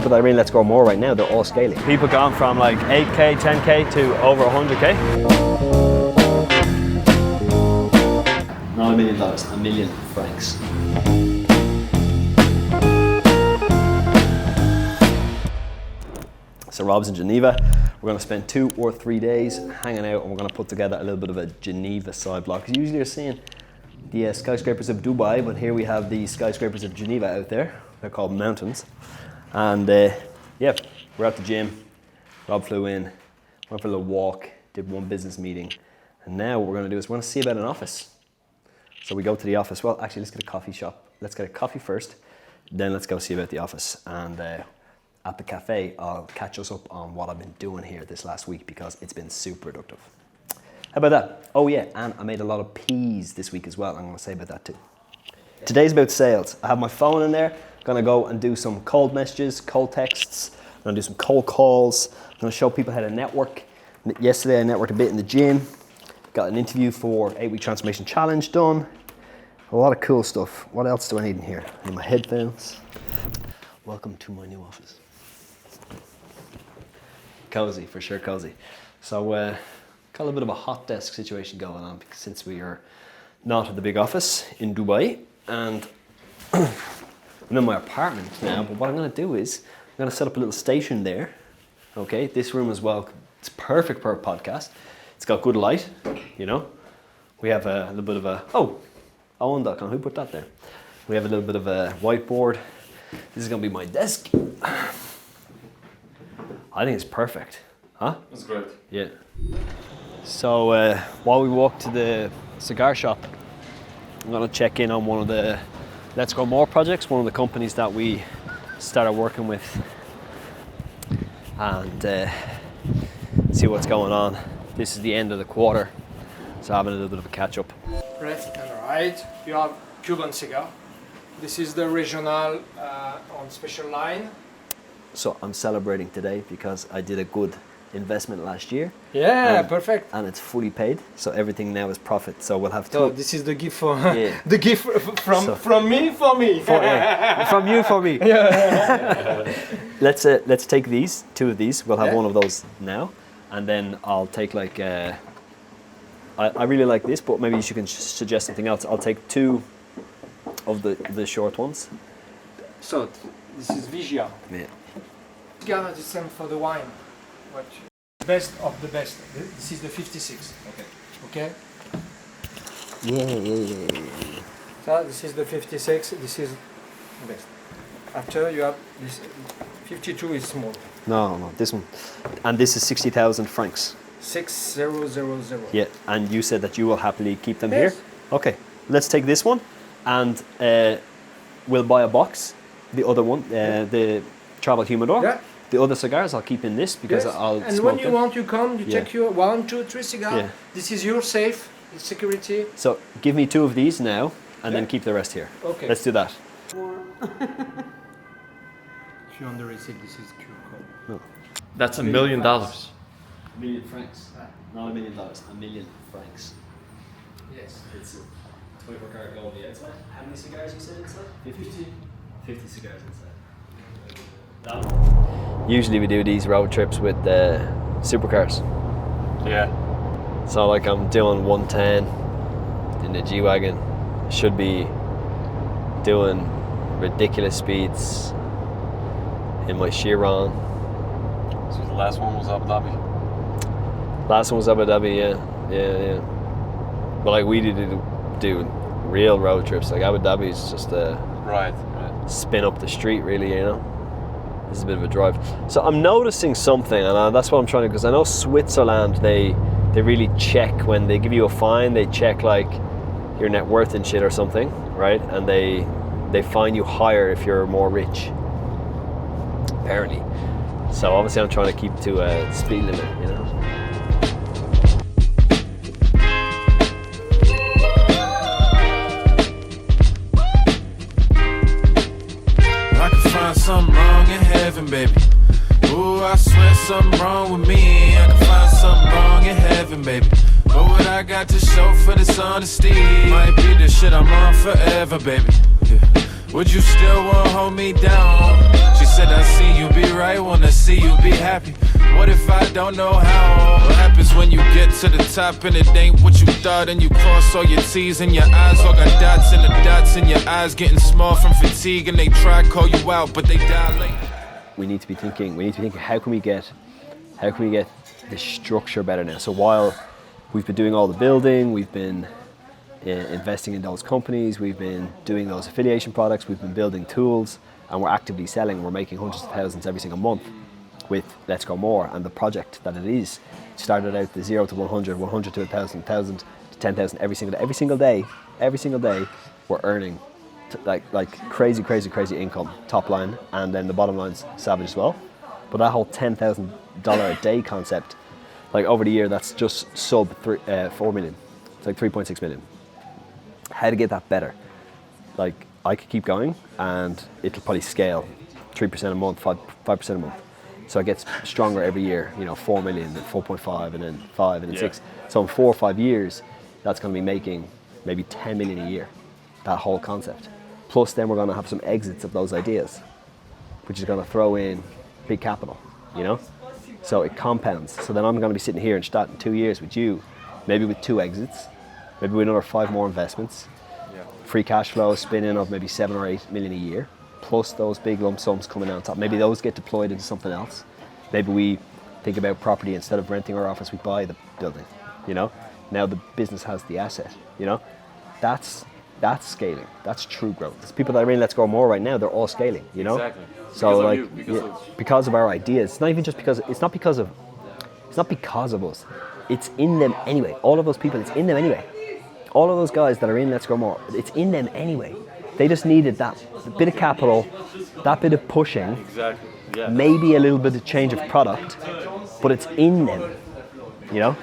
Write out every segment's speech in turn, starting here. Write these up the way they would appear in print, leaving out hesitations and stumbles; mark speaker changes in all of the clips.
Speaker 1: people that are in Let's Grow More right now, they're all scaling. People gone from like 8K, 10K to over 100K. Not $1 million, $1 million francs. So Rob's in Geneva. We're going to spend 2 or 3 days hanging out, and we're going to put together a little bit of a Geneva side block. Because usually you're seeing the skyscrapers of Dubai, but here we have the skyscrapers of Geneva out there. They're called mountains. And yeah, we're at the gym. Rob flew in, went for a little walk, did one business meeting. And now what we're going to do is we're going to see about an office. So we go to the office. Well, actually, let's get a coffee shop. Let's get a coffee first, then let's go see about the office. And at the cafe, I'll catch us up on what I've been doing here this last week because it's been super productive. How about that? Oh yeah, and I made a lot of peas this week as well. I'm going to say about that too. Today's about sales. I have my phone in there. I'm going to go and do some cold messages, cold texts. I'm going to do some cold calls. I'm going to show people how to network. Yesterday I networked a bit in the gym. Got an interview for 8-week transformation challenge done. A lot of cool stuff. What else do I need in here? I need my headphones. Welcome to my new office. Cozy, for sure cozy. So got a little bit of a hot desk situation going on since we are not at the big office in Dubai. And I'm in my apartment now, but what I'm going to do is I'm going to set up a little station there. Okay, this room as well, it's perfect for a podcast. It's got good light, you know. We have a little bit of a, Owen.com, who put that there? We have a little bit of a whiteboard. This is going to be my desk. I think it's perfect. Huh?
Speaker 2: That's great.
Speaker 1: Yeah. So while we walk to the cigar shop, I'm going to check in on one of the Let's Grow More projects, one of the companies that we started working with, and see what's going on. This is the end of the quarter, so having a little bit of a catch up.
Speaker 3: Left and right, you have Cuban cigar. This is the regional on special line.
Speaker 1: So I'm celebrating today because I did a good investment last year.
Speaker 3: Yeah, perfect.
Speaker 1: And it's fully paid, so everything now is profit. So we'll have
Speaker 3: So this is the gift for the gift from me for me.
Speaker 1: From you for me.
Speaker 3: Yeah.
Speaker 1: Let's take these, 2 of these. We'll have one of those now, and then I'll take like I really like this, but maybe you can suggest something else. I'll take 2 of the short ones.
Speaker 3: So this is Vigia.
Speaker 1: Yeah.
Speaker 3: Cigar is the same for the wine. What? Best of the best. This is the 56. Okay.
Speaker 1: Yeah.
Speaker 3: So this is the 56. This is the best. After you have this 52 is small.
Speaker 1: No, this one. And this is 60,000 francs.
Speaker 3: 6000.
Speaker 1: Yeah, and you said that you will happily keep them
Speaker 3: Yes.
Speaker 1: here? Okay, let's take this one, and we'll buy a box. The other one, the travel humidor.
Speaker 3: Yeah.
Speaker 1: The other cigars I'll keep in this because
Speaker 3: Yes.
Speaker 1: I'll
Speaker 3: and
Speaker 1: smoke
Speaker 3: when you
Speaker 1: them.
Speaker 3: want, you come, you take your 1, 2, 3 cigars.
Speaker 1: Yeah.
Speaker 3: This is your safe, it's security.
Speaker 1: So give me 2 of these now, and then keep the rest here.
Speaker 3: Okay.
Speaker 1: Let's do that.
Speaker 3: If you on the receipt, this is QR code.
Speaker 1: No.
Speaker 2: That's $1 million.
Speaker 1: $1 million francs. Not $1 million, $1 million francs.
Speaker 3: Yes.
Speaker 1: It's a 24-karat gold on the outside. How many cigars you said inside? 50. 50 cigars inside. Usually we do these road trips with supercars.
Speaker 2: Yeah.
Speaker 1: So like I'm doing 110 in the G-Wagon. Should be doing ridiculous speeds in my Chiron.
Speaker 2: So the last one was Abu Dhabi.
Speaker 1: Last one was Abu Dhabi, yeah. But like we do real road trips. Like Abu Dhabi is just a
Speaker 2: Right.
Speaker 1: spin up the street, really, you know. This is a bit of a drive. So I'm noticing something, and that's what I'm trying to, because I know Switzerland, they really check when they give you a fine. They check like your net worth and shit or something, right? And they fine you higher if you're more rich, apparently. So obviously I'm trying to keep to a speed limit, you know.
Speaker 4: Something wrong in heaven, baby. Ooh, I swear something wrong with me. I can find something wrong in heaven, baby. But what I got to show for this honesty might be the shit I'm on forever, baby. Yeah. Would you still want to hold me down? She said I see you be right, wanna see you be happy. What if I don't know how? What happens when you get to the top and it ain't what you thought, and you cross all your T's and your eyes all got dots, and the dots in your eyes getting small from fatigue, and they try to call you out but they dilate.
Speaker 1: We need to be thinking how can we get the structure better now. So while we've been doing all the building, we've been investing in those companies, we've been doing those affiliation products, we've been building tools, and we're actively selling, we're making hundreds of thousands every single month with Let's Go More. And the project that it is started out the 0 to 100, 100 to 1,000, 1,000 to 10,000 every single day we're earning like crazy income, top line, and then the bottom line's savage as well. But that whole $10,000 a day concept, like over the year, that's just sub 4 million. It's like 3.6 million. How to get that better? Like, I could keep going and it'll probably scale 3% a month, 5% a month. So it gets stronger every year, 4 million, then 4.5, and then 5, and then 6. So in 4 or 5 years, that's going to be making maybe 10 million a year, that whole concept. Plus then we're going to have some exits of those ideas, which is going to throw in big capital, So it compounds. So then I'm going to be sitting here and start in 2 years with you, maybe with 2 exits, maybe with another 5 more investments. Free cash flow spinning of maybe 7 or 8 million a year, plus those big lump sums coming out on top. Maybe those get deployed into something else. Maybe we think about property, instead of renting our office, we buy the building, Now the business has the asset, That's scaling. That's true growth. There's people that are in Let's Go More right now, they're all scaling,
Speaker 2: Exactly.
Speaker 1: So because of our ideas. It's not even just because, it's not because of us. It's in them anyway. All of those people, it's in them anyway. All of those guys that are in Let's Go More, it's in them anyway. They just needed that bit of capital, that bit of pushing,
Speaker 2: Exactly. Yeah.
Speaker 1: maybe a little bit of change of product, but it's in them,
Speaker 2: Yeah.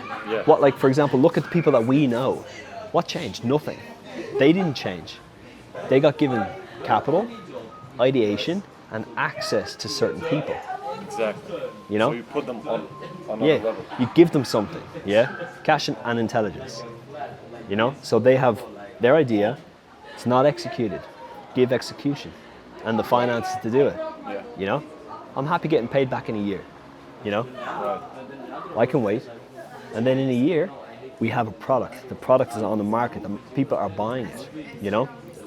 Speaker 1: What, like, for example, look at the people that we know. What changed? Nothing. They didn't change. They got given capital, ideation, and access to certain people.
Speaker 2: Exactly.
Speaker 1: So
Speaker 2: you put them on another level.
Speaker 1: You give them something, cash and intelligence, So they have their idea, it's not executed. Give execution and the finances to do it. I'm happy getting paid back in a year,
Speaker 2: Right.
Speaker 1: I can wait. And then in a year, we have a product. The product is on the market. The people are buying it,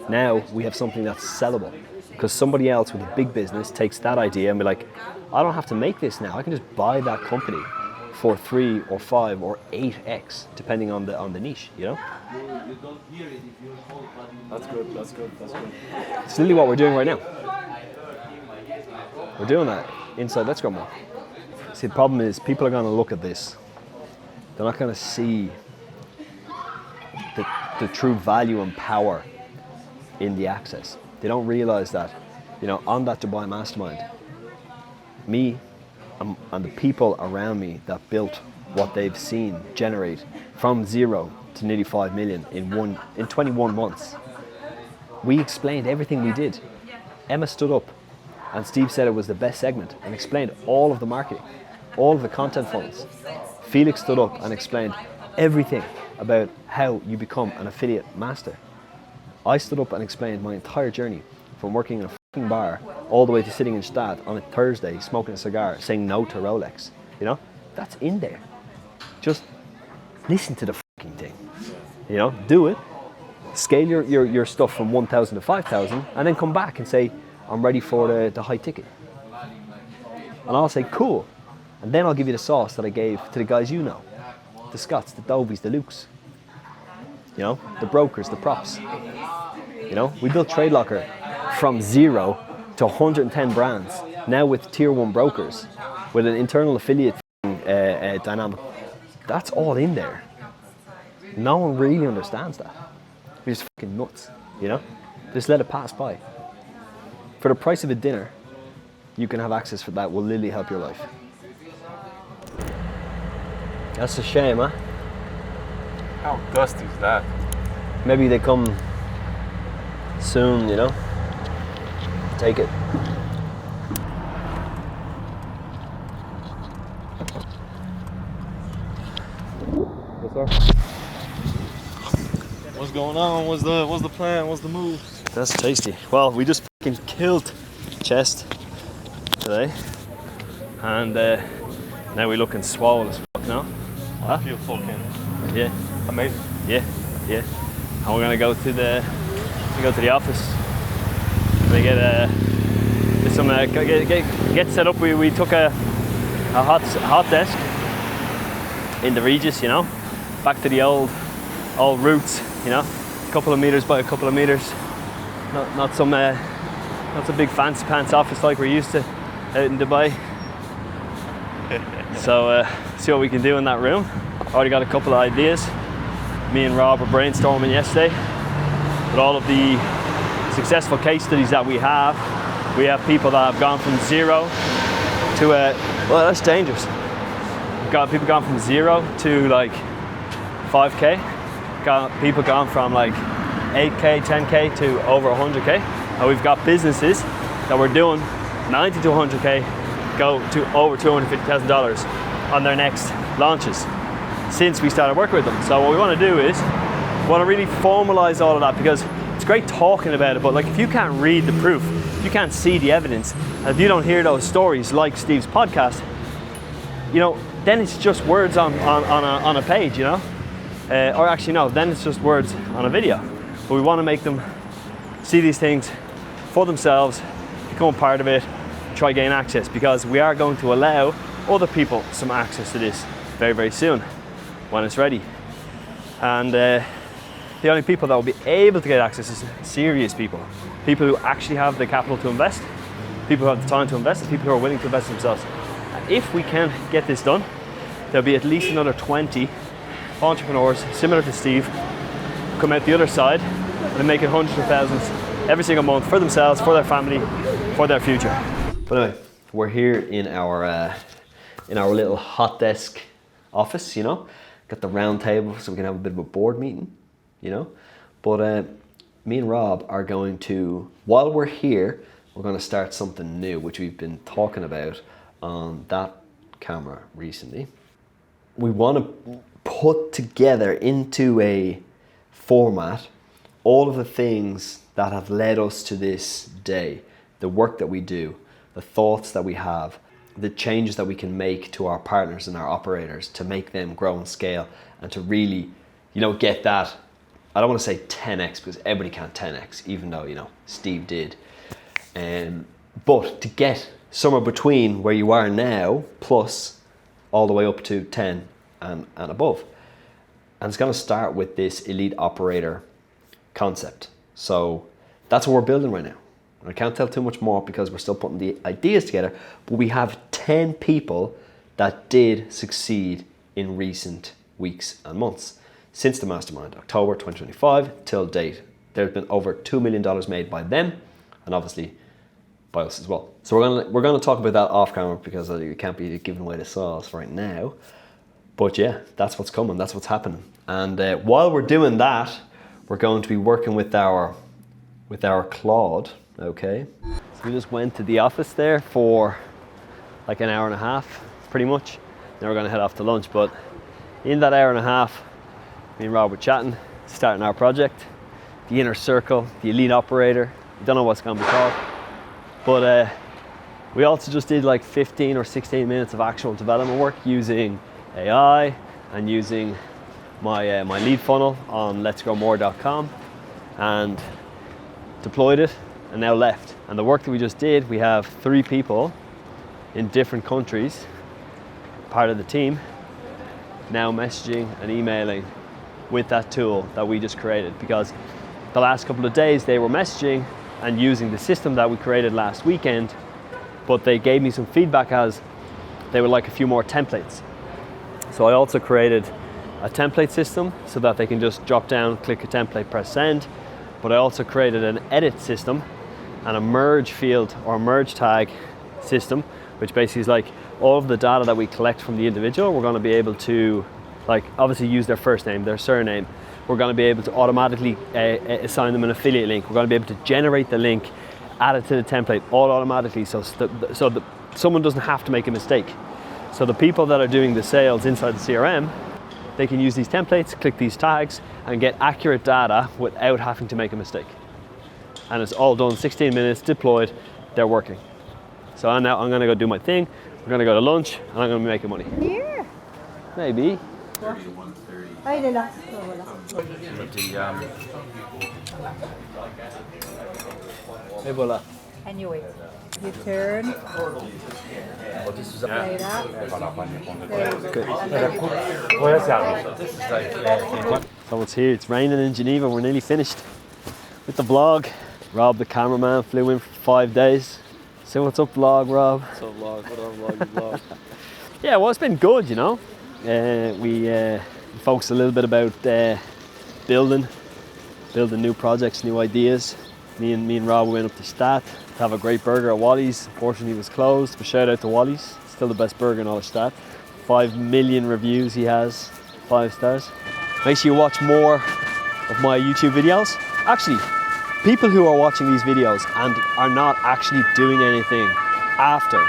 Speaker 1: Now we have something that's sellable, because somebody else with a big business takes that idea and be like, I don't have to make this now. I can just buy that company for 3 or 5 or 8x, depending on the niche,
Speaker 2: That's good.
Speaker 1: It's literally what we're doing right now. We're doing that inside Let's Go More. See, the problem is people are going to look at this. They're not going to see the true value and power in the access. They don't realize that, on that Dubai mastermind, me and the people around me that built what they've seen generate from 0 to nearly 5 million in 21 months. We explained everything we did. Emma stood up and Steve said it was the best segment and explained all of the marketing, all of the content funnels. Felix stood up and explained everything about how you become an affiliate master. I stood up and explained my entire journey from working in a fucking bar all the way to sitting in Stad on a Thursday smoking a cigar, saying no to Rolex. That's in there. Just listen to the fucking thing. Do it. Scale your stuff from 1,000 to 5,000 and then come back and say, I'm ready for the high ticket. And I'll say, cool. And then I'll give you the sauce that I gave to the guys the Scots, the Dovies, the Lukes, the brokers, the props. We built TradeLocker from 0 to 110 brands, now with tier 1 brokers, with an internal affiliate dynamic. That's all in there. No one really understands that. We're just fucking nuts, Just let it pass by. For the price of a dinner, you can have access for that will literally help your life. That's a shame, huh?
Speaker 2: How gusty is that?
Speaker 1: Maybe they come soon, Take it.
Speaker 2: What's going on? What's the plan? What's the move?
Speaker 1: That's tasty. Well, we just fucking killed chest. today, and now we're looking swole as fuck now.
Speaker 2: I feel fucking
Speaker 1: Yeah,
Speaker 2: amazing.
Speaker 1: yeah. And we're gonna go to the office. They get some get set up. We took a hot desk in the Regis, you know, back to the old roots, you know, a couple of meters by a couple of meters. Not some big fancy pants office like we're used to out in Dubai. So see what we can do in that room. Already got a couple of ideas. Me and Rob were brainstorming yesterday. But all of the successful case studies that we have people that have gone from zero to well, that's dangerous. We've got people gone from 0 to like 5k. Got people gone from like 8k, 10k to over 100k. And we've got businesses that we're doing 90 to 100k go to over $250,000 on their next launches since we started working with them. So what we want to do is we want to really formalize all of that, because it's great talking about it, but like if you can't read the proof, if you can't see the evidence, and if you don't hear those stories like Steve's podcast, you know, then it's just words on a page, you know, or actually no, then it's just words on a video. But we want to make them see these things for themselves, become a part of it, try gain access, because we are going to allow other people some access to this very, very soon when it's ready. And the only people that will be able to get access is serious people who actually have the capital to invest, people who have the time to invest, and people who are willing to invest themselves. And if we can get this done, there'll be at least another 20 entrepreneurs similar to Steve come out the other side and they're making hundreds of thousands every single month for themselves, for their family, for their future. But anyway, we're here in our little hot desk office, you know. Got the round table so we can have a bit of a board meeting, you know. But me and Rob are going to, while we're here, we're going to start something new, which we've been talking about on that camera recently. We want to put together into a format all of the things that have led us to this day, the work that we do, the thoughts that we have, the changes that we can make to our partners and our operators to make them grow and scale, and to really, you know, get that, I don't want to say 10x because everybody can't 10x, even though, you know, Steve did. But to get somewhere between where you are now, plus all the way up to 10 and above. And it's going to start with this elite operator concept. So that's what we're building right now. I can't tell too much more because we're still putting the ideas together, but we have 10 people that did succeed in recent weeks and months. Since the mastermind, October 2025 till date, there's been over $2 million made by them, and obviously by us as well. So we're gonna talk about that off camera because you can't be giving away the sauce right now. But yeah, that's what's coming, that's what's happening. And while we're doing that, we're going to be working with our Claude. Okay, so we just went to the office there for like an hour and a half, pretty much. Now we're gonna head off to lunch, but in that hour and a half, me and Rob were chatting, starting our project, the inner circle, the elite operator. We don't know what's gonna be called, but we also just did like 15 or 16 minutes of actual development work using AI and using my lead funnel on letsgrowmore.com, and deployed it and now left. And the work that we just did, we have 3 people in different countries, part of the team, now messaging and emailing with that tool that we just created, because the last couple of days they were messaging and using the system that we created last weekend, but they gave me some feedback as they would like a few more templates. So I also created a template system so that they can just drop down, click a template, press send. But I also created an edit system and a merge field or merge tag system, which basically is like all of the data that we collect from the individual, we're going to be able to, like, obviously use their first name, their surname. We're going to be able to automatically assign them an affiliate link. We're going to be able to generate the link, add it to the template all automatically, so that someone doesn't have to make a mistake. So the people that are doing the sales inside the CRM, they can use these templates, click these tags, and get accurate data without having to make a mistake. And it's all done 16 minutes, deployed, they're working. So now I'm gonna go do my thing. We're gonna go to lunch, and I'm gonna be making money.
Speaker 5: Here.
Speaker 1: Maybe.
Speaker 5: Ay, nila.
Speaker 1: Et voilà.
Speaker 5: Anyway, you turn. Like that.
Speaker 1: So it's here, it's raining in Geneva. We're nearly finished with the vlog. Rob, the cameraman, flew in for 5 days. So what's up, vlog, Rob?
Speaker 2: What's up, vlog? What up, vlog?
Speaker 1: Yeah, well, it's been good, you know. We focused a little bit about building new projects, new ideas. Me and Rob went up to Stat to have a great burger at Wally's. Unfortunately, it was closed, but shout out to Wally's. Still the best burger in all of Stat. 5 million reviews he has, 5 stars. Make sure you watch more of my YouTube videos. Actually, people who are watching these videos and are not actually doing anything after,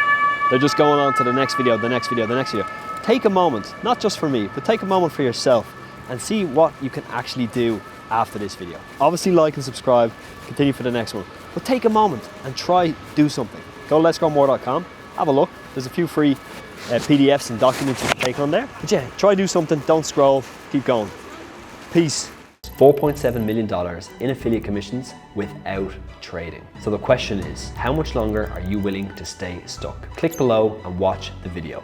Speaker 1: they're just going on to the next video, the next video, the next video. Take a moment, not just for me, but take a moment for yourself and see what you can actually do after this video. Obviously like and subscribe, continue for the next one. But take a moment and try do something. Go to letsgrowmore.com, have a look. There's a few free PDFs and documents you can take on there. But yeah, try do something, don't scroll, keep going. Peace. $4.7 million in affiliate commissions without trading. So the question is, how much longer are you willing to stay stuck? Click below and watch the video.